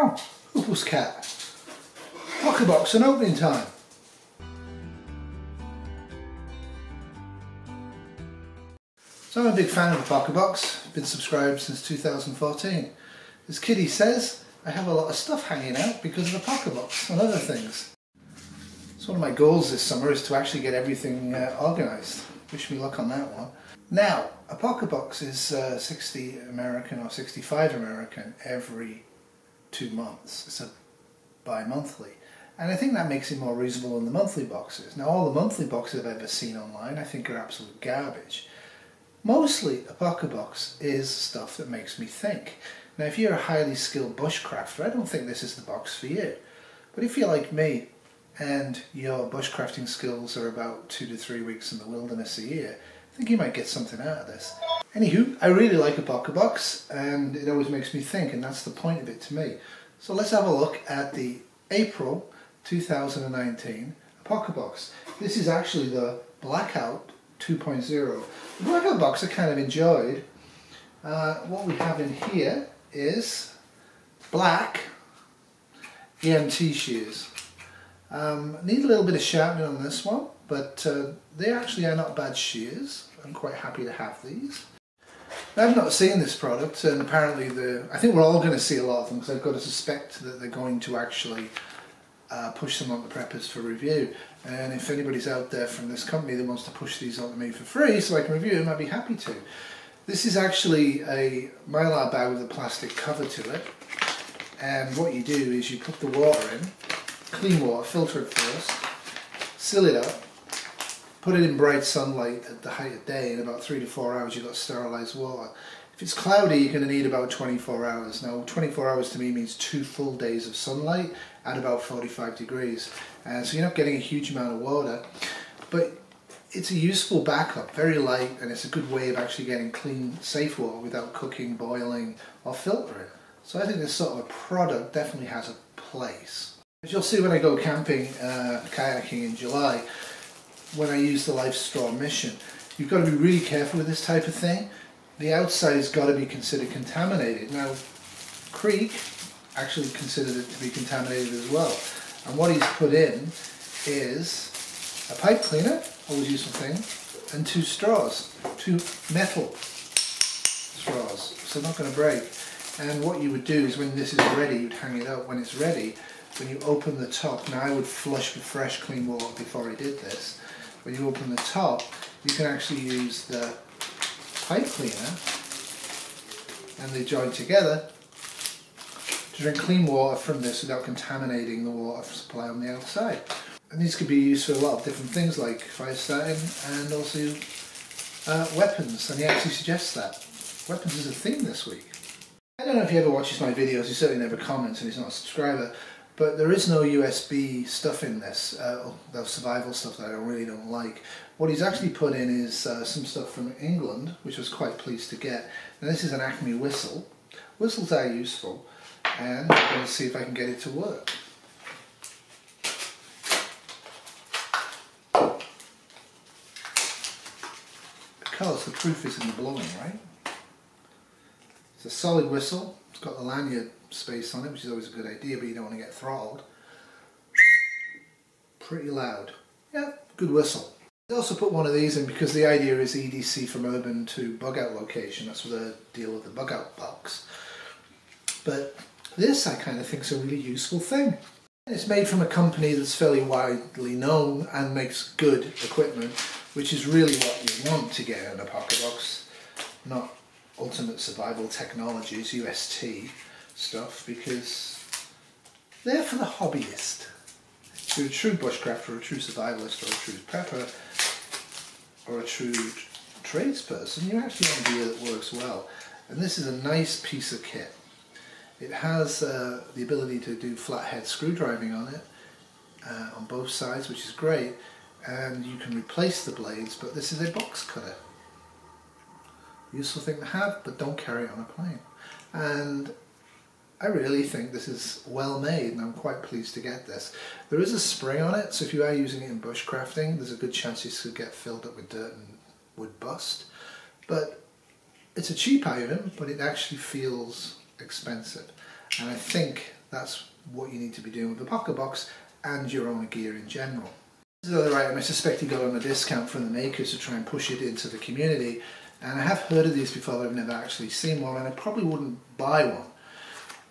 Meow! Whoopus cat. Apocabox and opening time. So I'm a big fan of Apocabox, been subscribed since 2014. As Kitty says, I have a lot of stuff hanging out because of Apocabox and other things. So one of my goals this summer is to actually get everything organised. Wish me luck on that one. Now, Apocabox is 60 American or 65 American every 2 months. It's a bi-monthly. And I think that makes it more reasonable than the monthly boxes. Now, all the monthly boxes I've ever seen online I think are absolute garbage. Mostly Apocabox is stuff that makes me think. Now, if you're a highly skilled bushcrafter, I don't think this is the box for you. But if you're like me and your bushcrafting skills are about 2 to 3 weeks in the wilderness a year, I think you might get something out of this. Anywho, I really like Apocabox and it always makes me think, and that's the point of it to me. So let's have a look at the April 2019 Apocabox. This is actually the Blackout 2.0. The Blackout box I kind of enjoyed. What we have in here is black EMT shears. Need a little bit of sharpening on this one, but they actually are not bad shears. I'm quite happy to have these. Now, I've not seen this product, and apparently I think we're all going to see a lot of them because I've got to suspect that they're going to actually push them on the preppers for review. And if anybody's out there from this company that wants to push these on to me for free so I can review them, I'd be happy to. This is actually a Mylar bag with a plastic cover to it, and what you do is you put the water in, clean water, filter it first, seal it up, put it in bright sunlight at the height of day. In about 3 to 4 hours you've got sterilised water. If it's cloudy, you're going to need about 24 hours. Now 24 hours to me means 2 full days of sunlight at about 45 degrees. So you're not getting a huge amount of water, but it's a useful backup, very light, and it's a good way of actually getting clean, safe water without cooking, boiling or filtering. So I think this sort of a product definitely has a place. As you'll see when I go camping, kayaking in July, when I use the Life Straw Mission, you've got to be really careful with this type of thing. The outside has got to be considered contaminated. Now, Creek actually considered it to be contaminated as well. And what he's put in is a pipe cleaner, always useful thing, and 2 straws, 2 metal straws, so not going to break. And what you would do is when this is ready, you'd hang it up. When it's ready, when you open the top, now I would flush with fresh clean water before I did this. When you open the top, you can actually use the pipe cleaner and they join together to drink clean water from this without contaminating the water supply on the outside. And these could be used for a lot of different things like fire starting and also weapons, and he actually suggests that. Weapons is a theme this week. I don't know if he ever watches my videos, he certainly never comments and he's not a subscriber, but there is no USB stuff in this, the survival stuff that I really don't like. What he's actually put in is some stuff from England, which I was quite pleased to get. Now this is an Acme whistle. Whistles are useful, and I'm going to see if I can get it to work. Because the proof is in the blowing, right? It's a solid whistle. It's got the lanyard space on it, which is always a good idea, but you don't want to get throttled. Pretty loud. Yeah, good whistle. I also put one of these in because the idea is EDC from urban to bug out location. That's what the deal with the bug out box. But this I kind of think is a really useful thing. It's made from a company that's fairly widely known and makes good equipment, which is really what you want to get in an Apocabox, not Ultimate Survival Technologies, UST stuff, because they're for the hobbyist. If you're a true bushcrafter, or a true survivalist, or a true prepper, or a true tradesperson, you actually want gear that works well. And this is a nice piece of kit. It has the ability to do flathead screwdriving on it, on both sides, which is great. And you can replace the blades, but this is a box cutter. Useful thing to have, but don't carry it on a plane. And I really think this is well made, and I'm quite pleased to get this. There is a spring on it, so if you are using it in bushcrafting, there's a good chance it could get filled up with dirt and would bust. But it's a cheap item, but it actually feels expensive. And I think That's what you need to be doing with the Apocabox and your own gear in general. This is the other item I suspect he got on a discount from the makers to try and push it into the community. And I have heard of these before, but I've never actually seen one, and I probably wouldn't buy one.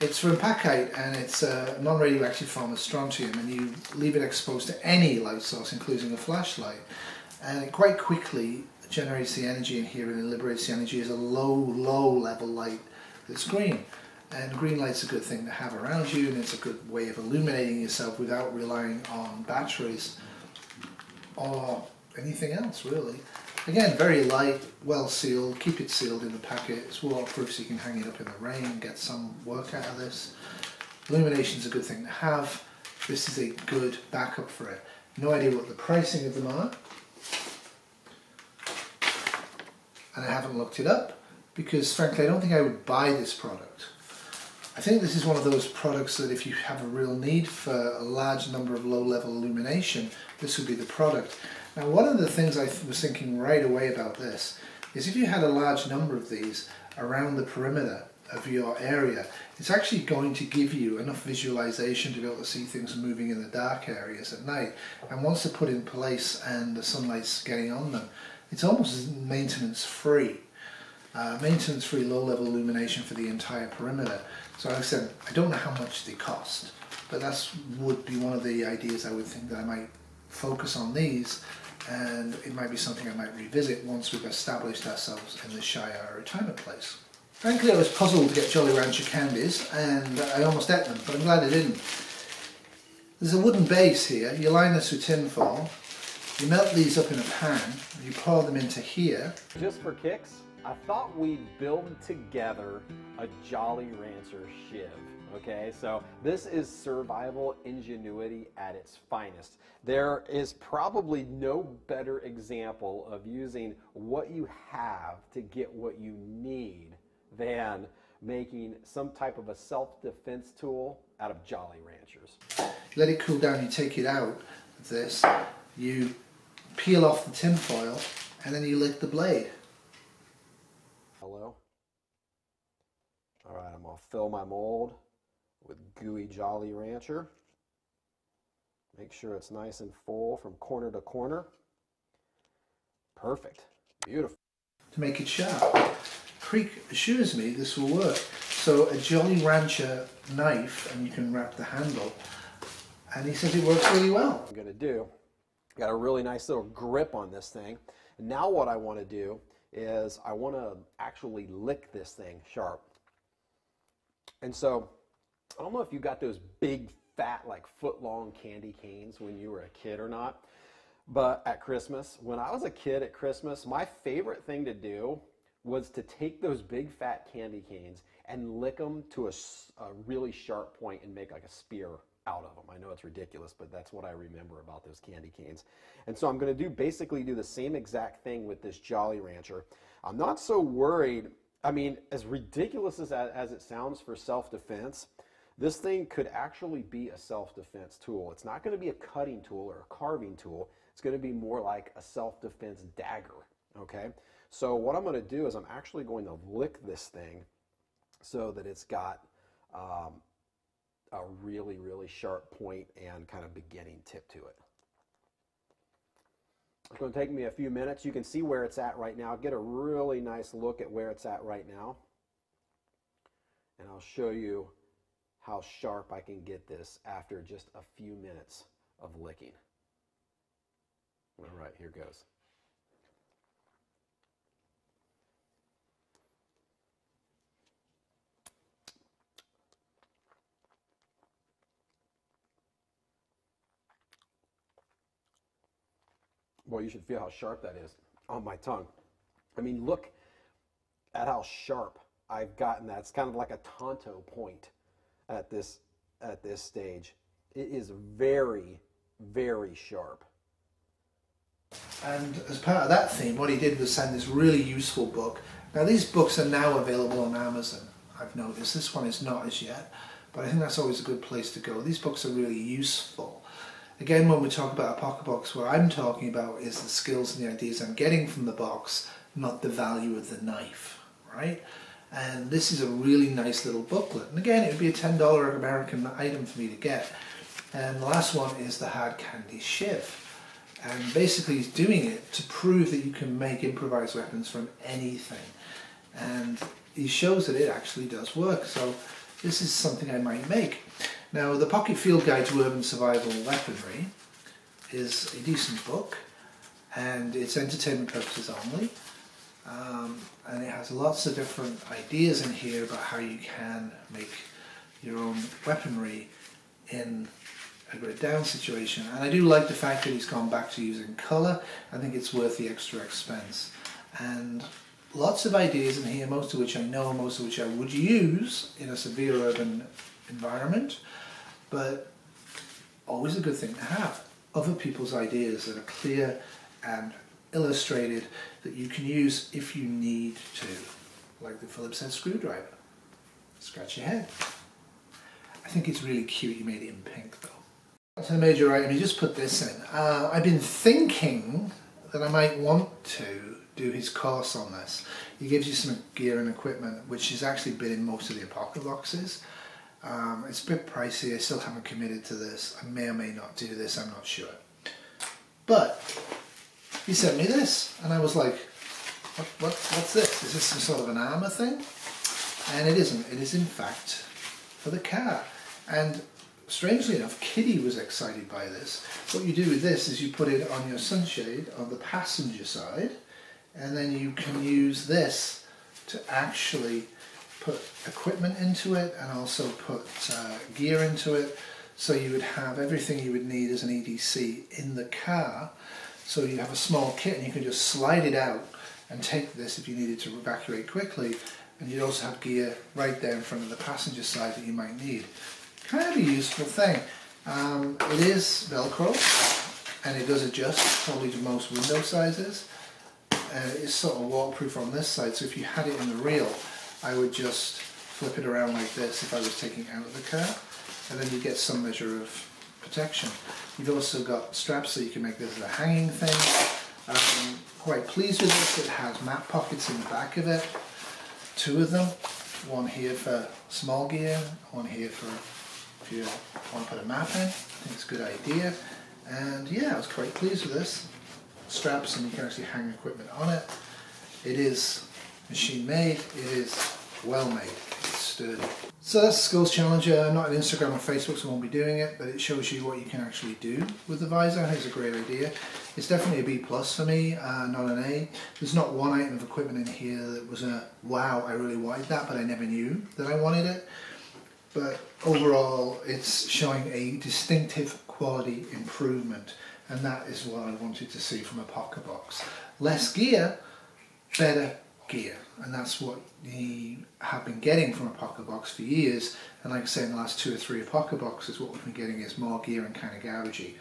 It's from Packite, and it's a non-radioactive form of strontium, and you leave it exposed to any light source, including a flashlight, and it quite quickly generates the energy in here, and it liberates the energy as a low level light that's green. And green light's a good thing to have around you, and it's a good way of illuminating yourself without relying on batteries or anything else, really. Again, very light, well sealed, keep it sealed in the packet. It's waterproof, so you can hang it up in the rain and get some work out of this. Illumination's a good thing to have. This is a good backup for it. No idea what the pricing of them are, and I haven't looked it up because frankly I don't think I would buy this product. I think this is one of those products that if you have a real need for a large number of low-level illumination, this would be the product. Now, one of the things I was thinking right away about this is if you had a large number of these around the perimeter of your area, it's actually going to give you enough visualization to be able to see things moving in the dark areas at night. And once they're put in place and the sunlight's getting on them, it's almost maintenance-free. Maintenance-free low-level illumination for the entire perimeter. So like I said, I don't know how much they cost, but that would be one of the ideas I would think that I might focus on these, and it might be something I might revisit once we've established ourselves in the Shire retirement place. Frankly, I was puzzled to get Jolly Rancher candies, and I almost ate them, but I'm glad I didn't. There's a wooden base here. You line this with tin foil, you melt these up in a pan, you pour them into here. Just for kicks, I thought we'd build together a Jolly Rancher shiv. Okay, so this is survival ingenuity at its finest. There is probably no better example of using what you have to get what you need than making some type of a self-defense tool out of Jolly Ranchers. Let it cool down, you take it out of this, you peel off the tin foil, and then you lick the blade. Hello? Alright, I'm going to fill my mold with gooey Jolly Rancher. Make sure it's nice and full from corner to corner. Perfect. Beautiful. To make it sharp. Creek assures me this will work. So a Jolly Rancher knife, and you can wrap the handle, and he says it works really well. I'm going to do, got a really nice little grip on this thing. And now what I want to do is I want to actually lick this thing sharp. And so I don't know if you got those big fat like foot-long candy canes when you were a kid or not, but at Christmas, when I was a kid at Christmas, my favorite thing to do was to take those big fat candy canes and lick them to a really sharp point and make like a spear out of them. I know it's ridiculous, but that's what I remember about those candy canes. And so I'm going to basically do the same exact thing with this Jolly Rancher. I'm not so worried. I mean, as ridiculous as it sounds for self-defense, this thing could actually be a self-defense tool. It's not going to be a cutting tool or a carving tool. It's going to be more like a self-defense dagger, okay? So what I'm going to do is I'm actually going to lick this thing so that it's got a really, really sharp point and kind of beginning tip to it. It's going to take me a few minutes. You can see where it's at right now. Get a really nice look at where it's at right now. And I'll show you how sharp I can get this after just a few minutes of licking. All right, here goes. Well, you should feel how sharp that is on my tongue. I mean, look at how sharp I've gotten that. It's kind of like a Tonto point at this stage. It is very, very sharp. And as part of that theme, what he did was send this really useful book. Now, these books are now available on Amazon, I've noticed. This one is not as yet, but I think that's always a good place to go. These books are really useful. Again, when we talk about Apocabox, what I'm talking about is the skills and the ideas I'm getting from the box, not the value of the knife, right? And this is a really nice little booklet. And again, it would be a $10 American item for me to get. And the last one is the hard candy shiv. And basically he's doing it to prove that you can make improvised weapons from anything. And he shows that it actually does work. So this is something I might make. Now, the Pocket Field Guide to Urban Survival Weaponry is a decent book, and it's entertainment purposes only. And it has lots of different ideas in here about how you can make your own weaponry in a grid down situation. And I do like the fact that he's gone back to using colour. I think it's worth the extra expense. And lots of ideas in here, most of which I know, most of which I would use in a severe urban environment, but always a good thing to have other people's ideas that are clear and illustrated that you can use if you need to, like the Phillips head screwdriver. Scratch your head. I think it's really cute you made it in pink though. That's the major item, you just put this in. I've been thinking that I might want to do his course on this. He gives you some gear and equipment, which has actually been in most of the Apocaboxes. It's a bit pricey, I still haven't committed to this. I may or may not do this, I'm not sure. But he sent me this, and I was like, what's this? Is this some sort of an armour thing? And it isn't. It is in fact for the car. And strangely enough, Kitty was excited by this. What you do with this is you put it on your sunshade on the passenger side, and then you can use this to actually put equipment into it and also put gear into it. So you would have everything you would need as an EDC in the car. So you have a small kit and you can just slide it out and take this if you needed to evacuate quickly. And you'd also have gear right there in front of the passenger side that you might need. Kind of a useful thing. It is Velcro and it does adjust probably to most window sizes. It's sort of waterproof on this side, so if you had it in the real, I would just flip it around like this if I was taking it out of the car, and then you get some measure of protection. You've also got straps so you can make this as a hanging thing. I'm quite pleased with this. It has map pockets in the back of it, 2 of them, one here for small gear, one here for if you want to put a map in. I think it's a good idea, and yeah, I was quite pleased with this. Straps, and you can actually hang equipment on it. It is machine made, it is well made, it's sturdy. So that's the Skills Challenger. I'm not on Instagram or Facebook, so I won't be doing it, but it shows you what you can actually do with the visor. I think it's a great idea. It's definitely a B+ for me, not an A. There's not one item of equipment in here that was a wow, I really wanted that, but I never knew that I wanted it. But overall, it's showing a distinctive quality improvement. And that is what I wanted to see from a Apocabox. Less gear, better gear. And that's what we have been getting from a Apocabox for years. And like I say, in the last 2 or 3 Apocaboxes, what we've been getting is more gear and kind of garbagey.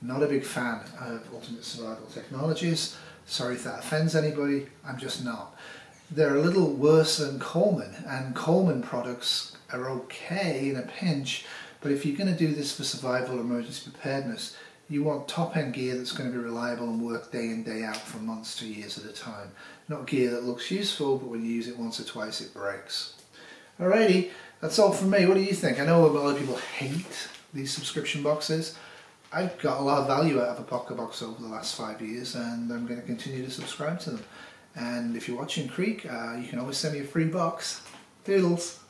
Not a big fan of Ultimate Survival Technologies. Sorry if that offends anybody, I'm just not. They're a little worse than Coleman, and Coleman products are okay in a pinch, but if you're going to do this for survival or emergency preparedness, you want top-end gear that's going to be reliable and work day in, day out for months to years at a time. Not gear that looks useful, but when you use it once or twice it breaks. Alrighty, that's all from me. What do you think? I know a lot of people hate these subscription boxes. I've got a lot of value out of Apocabox over the last 5 years, and I'm going to continue to subscribe to them. And if you're watching Creek, you can always send me a free box. Doodles!